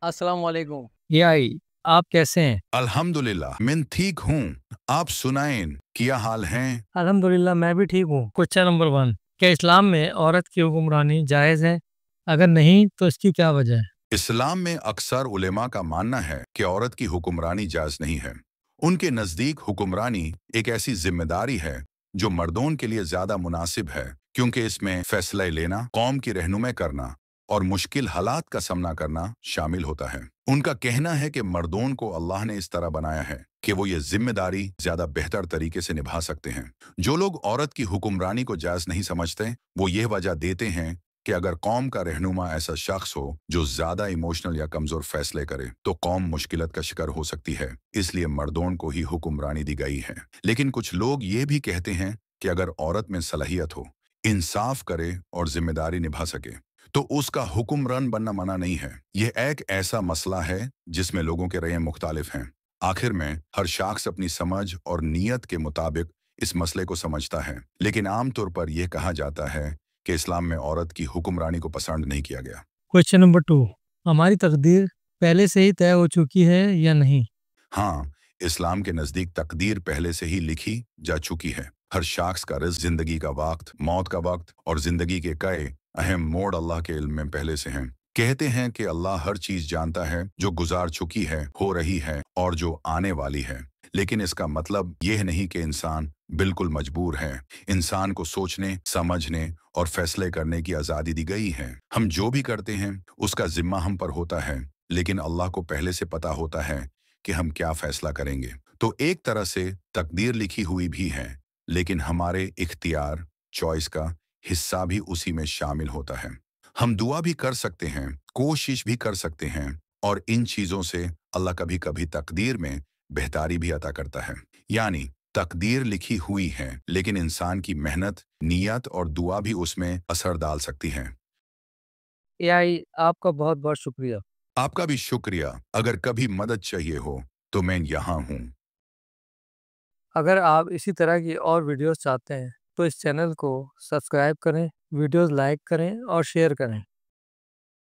अस्सलाम वालेकुम। आई आप कैसे हैं? अल्हम्दुलिल्लाह मैं ठीक हूँ। आप सुनाएं, क्या हाल हैं? अल्हम्दुलिल्लाह मैं भी ठीक हूँ। क्वेश्चन नंबर 1, क्या इस्लाम में औरत की हुक्मरानी जायज़ है? अगर नहीं तो इसकी क्या वजह है? इस्लाम में अक्सर उलेमा का मानना है कि औरत की हुक्मरानी जायज नहीं है। उनके नज़दीक हुक्मरानी एक ऐसी जिम्मेदारी है जो मर्दों के लिए ज़्यादा मुनासिब है, क्योंकि इसमें फैसला लेना, कौम की रहनुमाई करना और मुश्किल हालात का सामना करना शामिल होता है। उनका कहना है कि मर्दों को अल्लाह ने इस तरह बनाया है कि वो ये जिम्मेदारी ज़्यादा बेहतर तरीके से निभा सकते हैं। जो लोग औरत की हुक्मरानी को जायज़ नहीं समझते, वो ये वजह देते हैं कि अगर कौम का रहनुमा ऐसा शख्स हो जो ज्यादा इमोशनल या कमजोर फैसले करे तो कौम मुश्किलत का शिकार हो सकती है, इसलिए मर्दों को ही हुक्मरानी दी गई है। लेकिन कुछ लोग ये भी कहते हैं कि अगर औरत में सलाहियत हो, इंसाफ करे और जिम्मेदारी निभा सके तो उसका हुक्मरान बनना मना नहीं है। यह एक ऐसा मसला है जिसमें लोगों के रय मुख्तालिफ हैं। आखिर में हर शख्स अपनी समझ और नीयत के मुताबिक इस मसले को समझता है, लेकिन आमतौर पर यह कहा जाता है कि इस्लाम में औरत की हुक्मरानी को पसंद नहीं किया गया। क्वेश्चन नंबर 2, हमारी तकदीर पहले से ही तय हो चुकी है या नहीं? हाँ, इस्लाम के नज़दीक तकदीर पहले से ही लिखी जा चुकी है। हर शख्स का रिज़्क, जिंदगी का वक्त, मौत का वक्त और जिंदगी के कई अहम मोड़ अल्लाह के इल्म में पहले से हैं। कहते हैं कि अल्लाह हर चीज़ जानता है जो गुजार चुकी है, हो रही है और जो आने वाली है। लेकिन इसका मतलब यह नहीं कि इंसान बिल्कुल मजबूर है। इंसान को सोचने, समझने और फैसले करने की आज़ादी दी गई है। हम जो भी करते हैं उसका जिम्मा हम पर होता है, लेकिन अल्लाह को पहले से पता होता है कि हम क्या फैसला करेंगे। तो एक तरह से तकदीर लिखी हुई भी है, लेकिन हमारे इख्तियार, चॉइस का हिस्सा भी उसी में शामिल होता है। हम दुआ भी कर सकते हैं, कोशिश भी कर सकते हैं और इन चीज़ों से अल्लाह कभी कभी तकदीर में बेहतारी भी अता करता है। यानी तकदीर लिखी हुई है, लेकिन इंसान की मेहनत, नीयत और दुआ भी उसमें असर डाल सकती हैं। आई आपका बहुत बहुत शुक्रिया। आपका भी शुक्रिया। अगर कभी मदद चाहिए हो तो मैं यहाँ हूँ। अगर आप इसी तरह की और वीडियोस चाहते हैं तो इस चैनल को सब्सक्राइब करें, वीडियोस लाइक करें और शेयर करें।